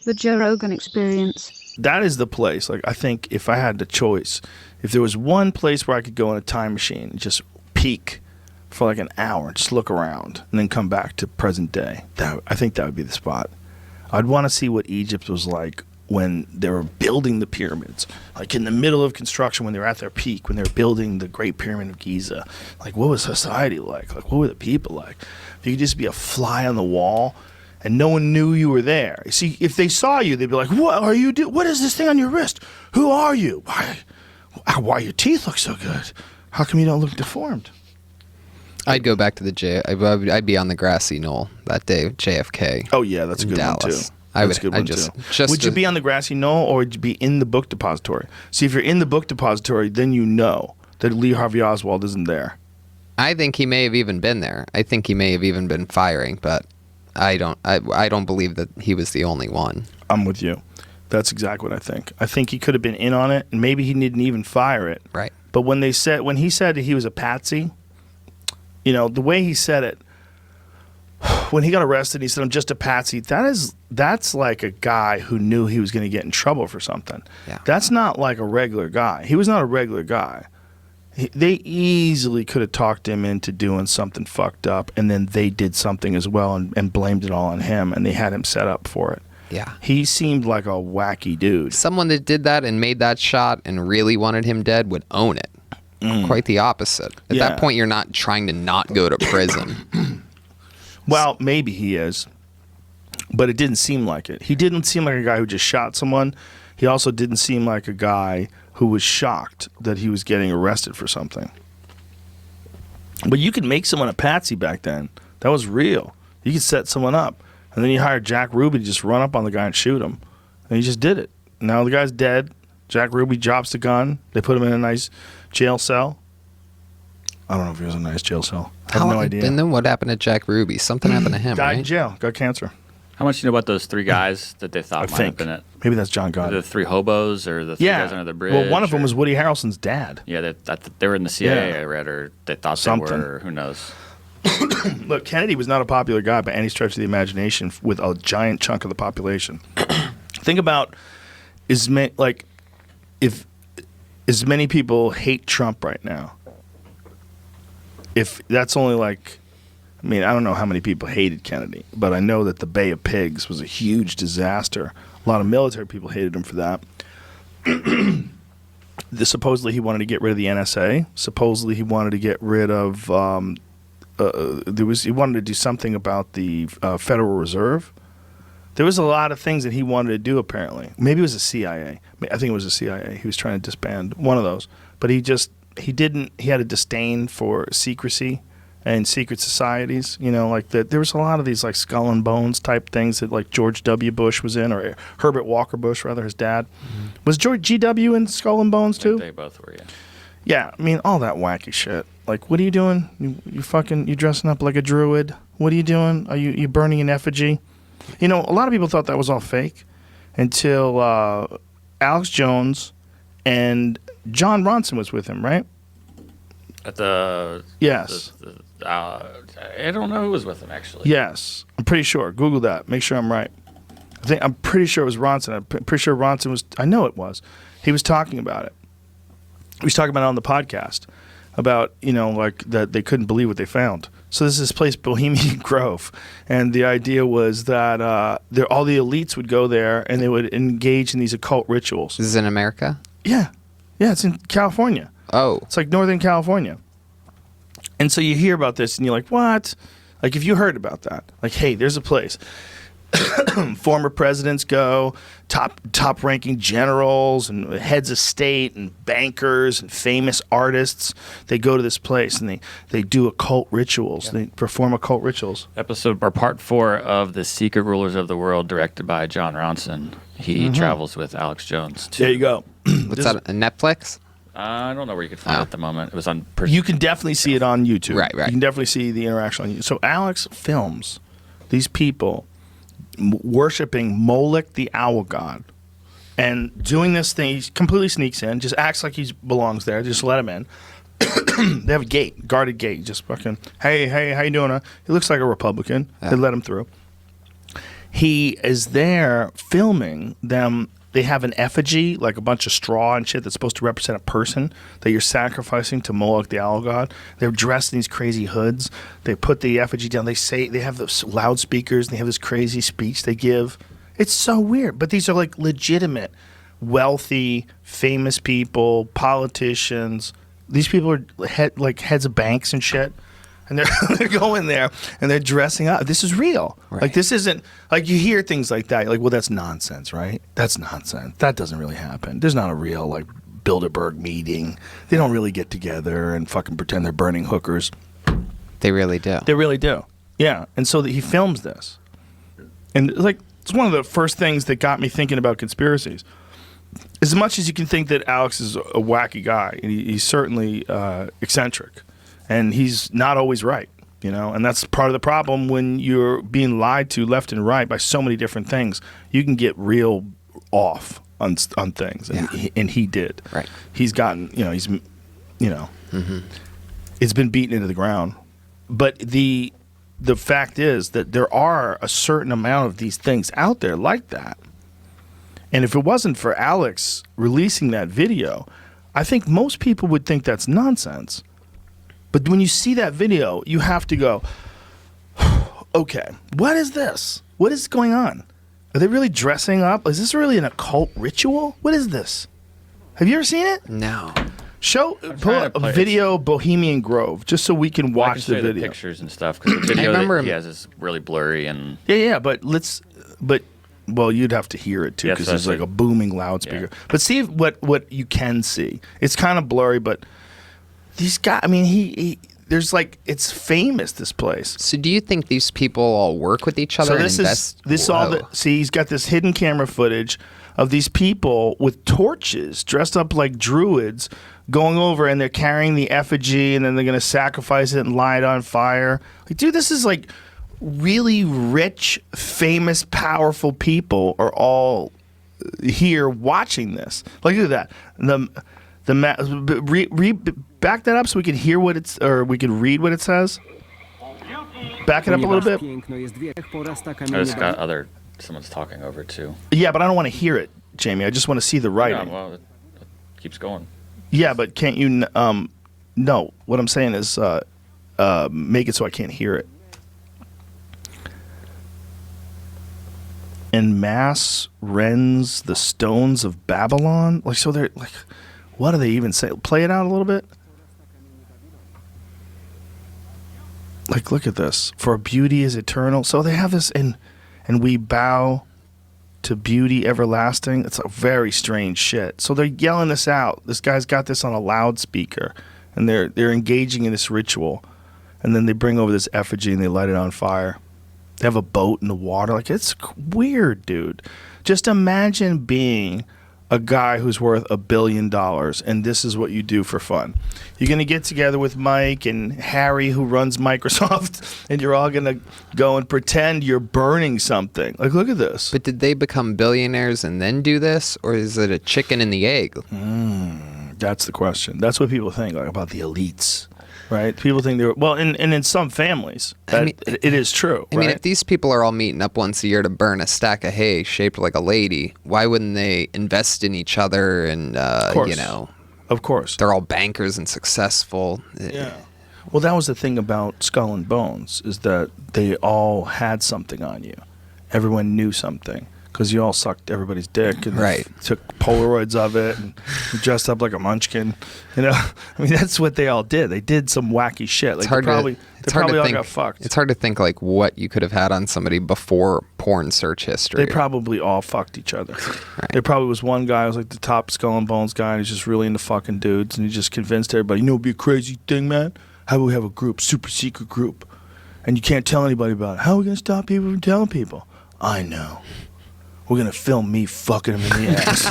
The Joe Rogan Experience. That is the place. Like, I think if I had the choice, if there was one place where I could go in a time machine and just peek for like an hour and just look around and then come back to present day, I think that would be the spot. I'd want to see what Egypt was like when they were building the pyramids, like in the middle of construction, when they were at their peak, when they were building the Great Pyramid of Giza. Like, what was society like? Like, what were the people like? If you could just be a fly on the wall and no one knew you were there. You see, if they saw you, they'd be like, what are you doing? What is this thing on your wrist? Who are you? Why your teeth look so good? How come you don't look deformed? I'd go back to the I'd be on the grassy knoll that day, JFK. Oh, yeah, that's a good Dallas. one, too. That's a good one, too. Would you be on the grassy knoll or would you be in the book depository? See, if you're in the book depository, then you know that Lee Harvey Oswald isn't there. I think he may have even been there. I think he may have even been firing, but I don't believe that he was the only one. I'm with you. That's exactly what I think. I think he could have been in on it, and maybe he didn't even fire it. Right. But when he said that he was a patsy, you know, the way he said it, when he got arrested, he said, "I'm just a patsy." That's like a guy who knew he was going to get in trouble for something. Yeah. That's not like a regular guy. He was not a regular guy. They easily could have talked him into doing something fucked up, and then they did something as well and blamed it all on him, and they had him set up for it. Yeah. He seemed like a wacky dude. Someone that did that and made that shot and really wanted him dead would own it. Quite the opposite. At that point, you're not trying to not go to prison. Well, maybe he is, but it didn't seem like it. He didn't seem like a guy who just shot someone. He also didn't seem like a guy who was shocked that he was getting arrested for something. But you could make someone a patsy back then. That was real. You could set someone up. And then you hired Jack Ruby to just run up on the guy and shoot him. And he just did it. Now the guy's dead. Jack Ruby drops the gun. They put him in a nice jail cell. I don't know if he was in a nice jail cell. I have no idea. And then what happened to Jack Ruby? Something happened to him, Died right? in jail. Got cancer. How much do you know about those three guys that they thought might have been it? Maybe that's John Gotti. The three hobos or the three guys under the bridge? Well, one of them was Woody Harrelson's dad. Yeah, they were in the CIA, I read, or they thought Something. they were. Who knows? Look, Kennedy was not a popular guy by any stretch of the imagination with a giant chunk of the population. Think about if as many people hate Trump right now, if that's only like, I mean, I don't know how many people hated Kennedy, but I know that the Bay of Pigs was a huge disaster. A lot of military people hated him for that. Supposedly he wanted to get rid of the NSA. Supposedly he wanted to get rid of he wanted to do something about the Federal Reserve. There was a lot of things that he wanted to do, apparently. Maybe it was the CIA. I think it was the CIA. He was trying to disband one of those. But he had a disdain for secrecy and secret societies. You know, like there was a lot of these like skull and bones type things that like George W. Bush was in, or Herbert Walker Bush, rather, his dad. Mm-hmm. Was George G.W. in Skull and Bones too? They both were, yeah. Yeah, I mean, all that wacky shit. Like, what are you doing? You dressing up like a druid? What are you doing? Are you burning an effigy? You know, a lot of people thought that was all fake until Alex Jones and John Ronson was with him, right? At the... Yes. I don't know who was with him, actually. Yes. I'm pretty sure. Google that. Make sure I'm right. I'm pretty sure it was Ronson. I'm pretty sure Ronson was... I know it was. He was talking about it. He was talking about it on the podcast about, you know, like that they couldn't believe what they found. So this is this place, Bohemian Grove, and the idea was that all the elites would go there and they would engage in these occult rituals. This is in America? Yeah. Yeah, it's in California. Oh. It's like Northern California. And so you hear about this and you're like, what? Like, if you heard about that, like, hey, there's a place. Former presidents go, top-ranking generals and heads of state and bankers and famous artists. They go to this place and they do occult rituals. Yeah. They perform occult rituals. Part 4 of The Secret Rulers of the World, directed by John Ronson. He travels with Alex Jones, too. There you go. What's that, Netflix? I don't know where you can find it at the moment. It was on... You can definitely see it on YouTube. Right. You can definitely see the interaction on YouTube. So Alex films these people worshipping Molech the owl god and doing this thing. He completely sneaks in, just acts like he belongs there. Just let him in. They have a gate, guarded gate. Just fucking, hey, how you doing? He looks like a Republican. They let him through. he is there filming them. They have an effigy, like a bunch of straw and shit that's supposed to represent a person that you're sacrificing to Moloch, the owl god. They're dressed in these crazy hoods. They put the effigy down. They have the loudspeakers, and they have this crazy speech they give. It's so weird. But these are like legitimate, wealthy, famous people, politicians. These people are heads of banks and shit. And they're going there and they're dressing up. This is real. Right. Like, this isn't, like, you hear things like that. You're like, well, that's nonsense, right? That's nonsense. That doesn't really happen. There's not a real, like, Bilderberg meeting. They don't really get together and fucking pretend they're burning hookers. They really do. They really do. Yeah. And so he films this. And, like, it's one of the first things that got me thinking about conspiracies. As much as you can think that Alex is a wacky guy, and he's certainly eccentric. And he's not always right, you know, and that's part of the problem when you're being lied to left and right by so many different things. You can get real off on things, and he did. Right. He's gotten, it's been beaten into the ground. But the fact is that there are a certain amount of these things out there like that. And if it wasn't for Alex releasing that video, I think most people would think that's nonsense. But when you see that video, you have to go, okay, what is this? What is going on? Are they really dressing up? Is this really an occult ritual? What is this? Have you ever seen it? No. Pull up a video, Bohemian Grove, just so we can watch the video. The pictures and stuff, because the video that he has is really blurry and... Yeah, but well, you'd have to hear it, too, because there's like a booming loudspeaker. Yeah. But see what you can see. It's kind of blurry, but... These guys, I mean, there's like, it's famous, this place. So do you think these people all work with each other? He's got this hidden camera footage of these people with torches dressed up like druids going over, and they're carrying the effigy, and then they're going to sacrifice it and light it on fire. Like, dude, this is like really rich, famous, powerful people are all here watching this. Like, look at that. Back that up so we can hear what it's, or we can read what it says. Back it up a little bit. I just got someone's talking over it too. Yeah, but I don't want to hear it, Jamie. I just want to see the writing. Yeah, well, it keeps going. Yeah, but can't you? No. What I'm saying is, make it so I can't hear it. En masse rends the stones of Babylon. Like, so they're like, what do they even say? Play it out a little bit. Like, look at this. For beauty is eternal. So they have this, and we bow to beauty everlasting. It's a very strange shit. So they're yelling this out. This guy's got this on a loudspeaker, and they're engaging in this ritual. And then they bring over this effigy and they light it on fire. They have a boat in the water. Like, it's weird, dude. Just imagine being a guy who's worth $1 billion, and this is what you do for fun. You're going to get together with Mike and Harry, who runs Microsoft, and you're all going to go and pretend you're burning something. Like, look at this. But did they become billionaires and then do this, or is it a chicken and the egg? That's the question. That's what people think, like, about the elites. Right? People think they're... Well, and in some families, it is true. I mean, if these people are all meeting up once a year to burn a stack of hay shaped like a lady, why wouldn't they invest in each other and, you know... Of course. They're all bankers and successful. Yeah. Well, that was the thing about Skull and Bones, is that they all had something on you. Everyone knew something. Because you all sucked everybody's dick and took Polaroids of it and dressed up like a munchkin. You know, I mean, that's what they all did. They did some wacky shit. Like, they probably all got fucked. It's hard to think like what you could have had on somebody before porn search history. They probably all fucked each other. Right. There probably was one guy who was like the top Skull and Bones guy, and he's just really into fucking dudes, and he just convinced everybody, you know, it'd be a crazy thing, man. How about we have a group, super secret group, and you can't tell anybody about it. How are we gonna stop people from telling people? I know. We're going to film me fucking him in the ass.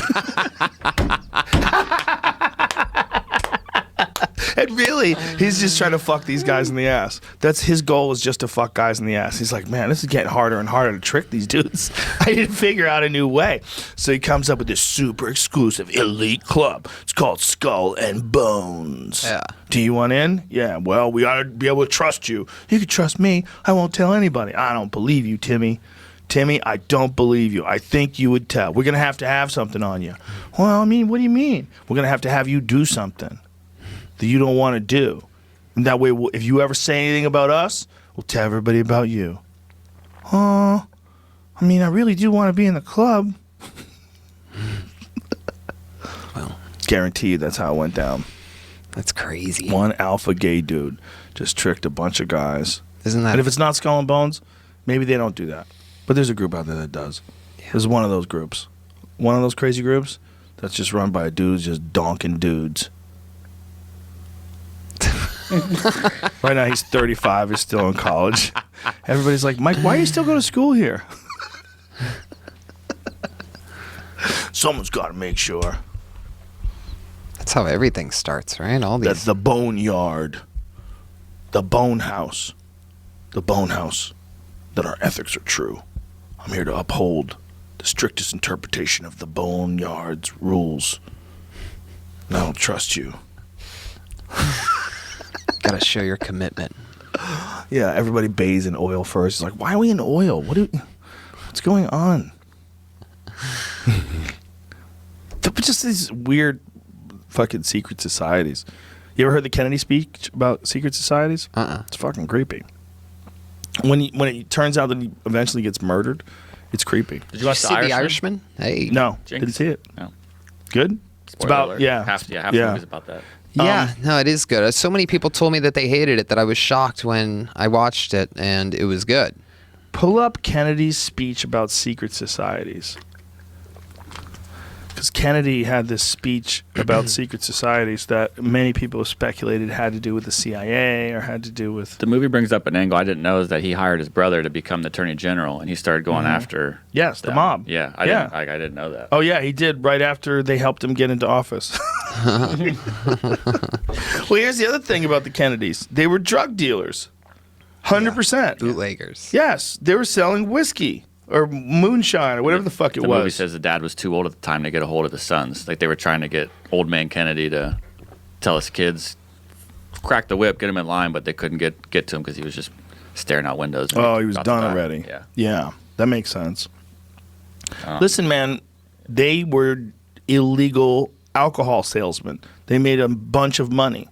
And really, he's just trying to fuck these guys in the ass. That's his goal, is just to fuck guys in the ass. He's like, man, this is getting harder and harder to trick these dudes. I need to figure out a new way. So he comes up with this super exclusive elite club. It's called Skull and Bones. Yeah. Do you want in? Yeah, well, we ought to be able to trust you. You can trust me. I won't tell anybody. I don't believe you, Timmy. Timmy, I don't believe you. I think you would tell. We're going to have something on you. Well, I mean, what do you mean? We're going to have you do something that you don't want to do. And that way, if you ever say anything about us, we'll tell everybody about you. Oh, I mean, I really do want to be in the club. Well, guaranteed that's how it went down. That's crazy. One alpha gay dude just tricked a bunch of guys. Isn't that? And if it's not Skull and Bones, maybe they don't do that. But there's a group out there that does. Yeah. There's one of those groups. One of those crazy groups that's just run by dudes just donking dudes. Right now he's 35. He's still in college. Everybody's like, Mike, why are you still going to school here? Someone's got to make sure. That's how everything starts, right? All these. That's the boneyard. The bone house. The bone house. That our ethics are true. I'm here to uphold the strictest interpretation of the boneyard's rules. And I don't trust you. Gotta show your commitment. Yeah, everybody bathes in oil first. It's like, why are we in oil? What's going on? Just these weird fucking secret societies. You ever heard the Kennedy speech about secret societies? It's fucking creepy. When it turns out that he eventually gets murdered, it's creepy. Did you watch See The Irishman? Hey. No, Jinx? didn't see it. No. Good? It's about, alert. yeah. Half the movie's about that. Yeah, no, it is good. So many people told me that they hated it that I was shocked when I watched it, and it was good. Pull up Kennedy's speech about secret societies. Because Kennedy had this speech about secret societies that many people have speculated had to do with the CIA or had to do with... The movie brings up an angle I didn't know, is that he hired his brother to become the attorney general, and he started going after... Yes, them. the mob. Yeah, I didn't know that. Oh, yeah, he did right after they helped him get into office. Well, here's the other thing about the Kennedys. They were drug dealers. 100%. Bootleggers. Yes, they were selling whiskey or moonshine or whatever the fuck it The was. movie says the dad was too old at the time to get a hold of the sons. Like, they were trying to get old man Kennedy to tell his kids, crack the whip, get him in line, but they couldn't get to him because he was just staring out windows. Oh, he was about to done die. already. Yeah. That makes sense. Listen, man, they were illegal alcohol salesmen. They made a bunch of money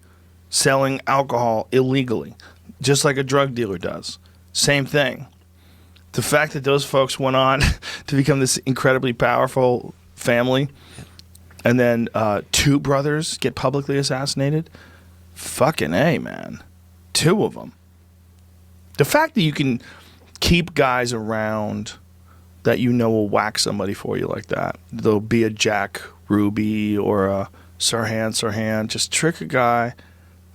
selling alcohol illegally, just like a drug dealer does. Same thing. The fact that those folks went on to become this incredibly powerful family, and then 2 brothers get publicly assassinated, fucking A, man. 2 of them. The fact that you can keep guys around that you know will whack somebody for you like that. There'll be a Jack Ruby or a Sirhan. Just trick a guy,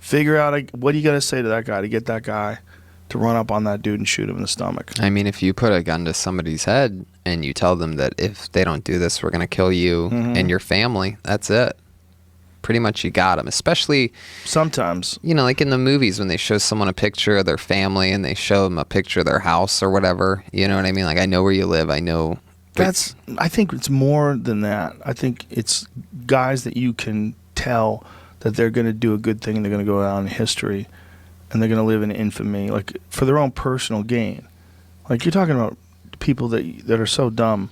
figure out what you got to say to that guy to get that guy to run up on that dude and shoot him in the stomach. I mean, if you put a gun to somebody's head and you tell them that if they don't do this, we're going to kill you and your family, that's it. Pretty much you got them, especially... Sometimes. You know, like in the movies when they show someone a picture of their family and they show them a picture of their house or whatever. You know what I mean? Like, I know where you live. I know... I think it's more than that. I think it's guys that you can tell that they're going to do a good thing and they're going to go down in history and they're going to live in infamy, like for their own personal gain. Like, you're talking about people that are so dumb,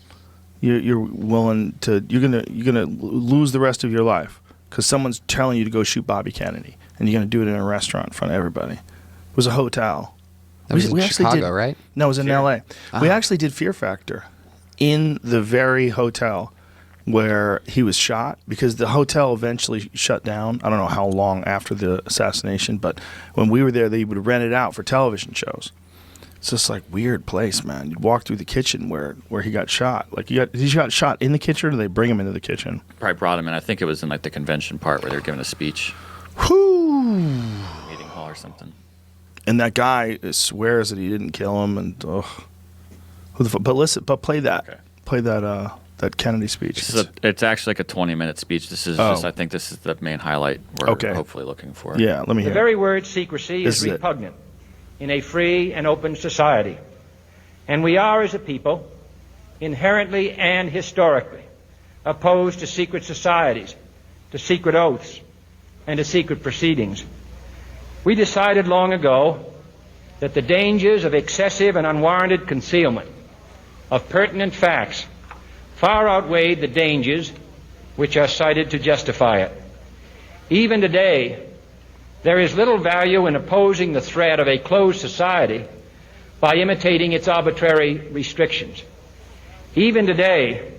you're willing to you're gonna lose the rest of your life because someone's telling you to go shoot Bobby Kennedy and you're going to do it in a restaurant in front of everybody. It was a hotel. That was in Chicago, right? No, it was in L.A. We actually did Fear Factor in the very hotel where he was shot, because the hotel eventually shut down. I don't know how long after the assassination, but when we were there, they would rent it out for television shows. It's just like weird place, man. You'd walk through the kitchen where he got shot. Like, he got shot in the kitchen, or did they bring him into the kitchen? Probably brought him in. I think it was in like the convention part where they were giving a speech. Whoo! Meeting hall or something. And that guy swears that he didn't kill him, and who the fuck? But listen, play that. Okay. Play that Kennedy speech. It's actually like a 20-minute speech. This is just, I think this is the main highlight we're hopefully looking for. Yeah, let me hear. The very word secrecy is repugnant in a free and open society. And we are, as a people, inherently and historically opposed to secret societies, to secret oaths, and to secret proceedings. We decided long ago that the dangers of excessive and unwarranted concealment of pertinent facts far outweighed the dangers which are cited to justify it. Even today, there is little value in opposing the threat of a closed society by imitating its arbitrary restrictions. Even today,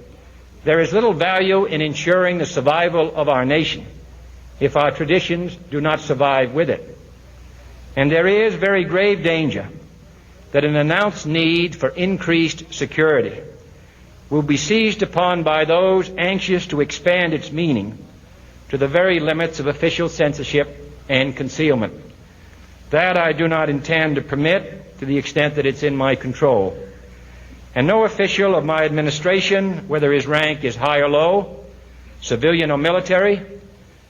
there is little value in ensuring the survival of our nation if our traditions do not survive with it. And there is very grave danger that an announced need for increased security will be seized upon by those anxious to expand its meaning to the very limits of official censorship and concealment. That I do not intend to permit to the extent that it's in my control. And no official of my administration, whether his rank is high or low, civilian or military,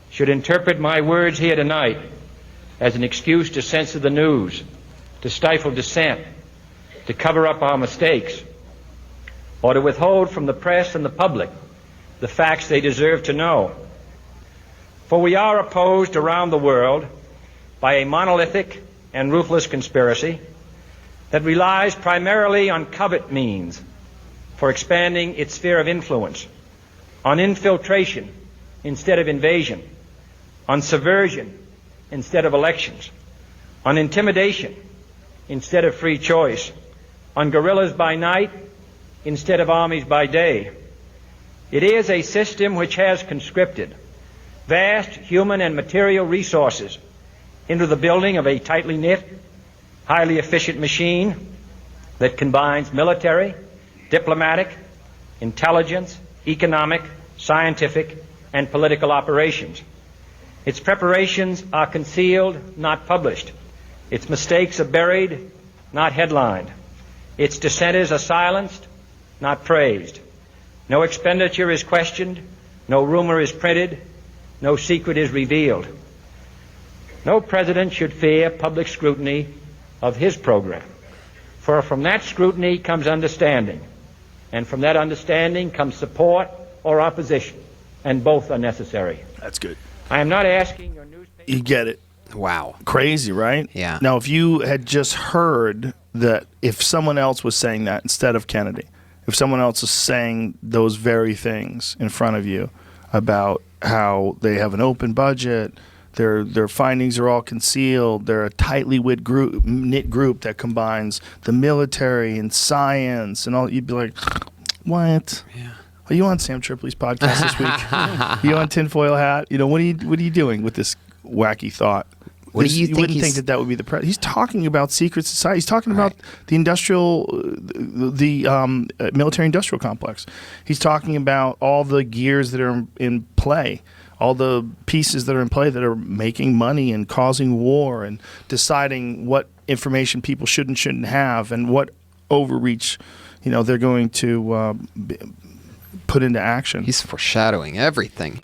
should interpret my words here tonight as an excuse to censor the news, to stifle dissent, to cover up our mistakes, or to withhold from the press and the public the facts they deserve to know. For we are opposed around the world by a monolithic and ruthless conspiracy that relies primarily on covert means for expanding its sphere of influence, on infiltration instead of invasion, on subversion instead of elections, on intimidation instead of free choice, on guerrillas by night instead of armies by day. It is a system which has conscripted vast human and material resources into the building of a tightly knit, highly efficient machine that combines military, diplomatic, intelligence, economic, scientific, and political operations. Its preparations are concealed, not published. Its mistakes are buried, not headlined. Its dissenters are silenced, not praised. No expenditure is questioned, no rumor is printed, no secret is revealed. No president should fear public scrutiny of his program, for from that scrutiny comes understanding, and from that understanding comes support or opposition, and both are necessary. That's good. I am not asking your newspaper... You get it. Wow. Crazy, right? Yeah. Now, if you had just heard that, if someone else was saying that instead of Kennedy, if someone else is saying those very things in front of you about how they have an open budget, their findings are all concealed, they're a tightly knit group that combines the military and science and all, you'd be like, what? Yeah. Are you on Sam Tripoli's podcast this week? You on Tinfoil Hat? You know, what are you doing with this wacky thought? What do you think? Wouldn't think that would be the president. He's talking about secret society. He's talking about the military-industrial complex. He's talking about all the gears that are in play, all the pieces that are in play that are making money and causing war and deciding what information people should and shouldn't have and what overreach, they're going to put into action. He's foreshadowing everything.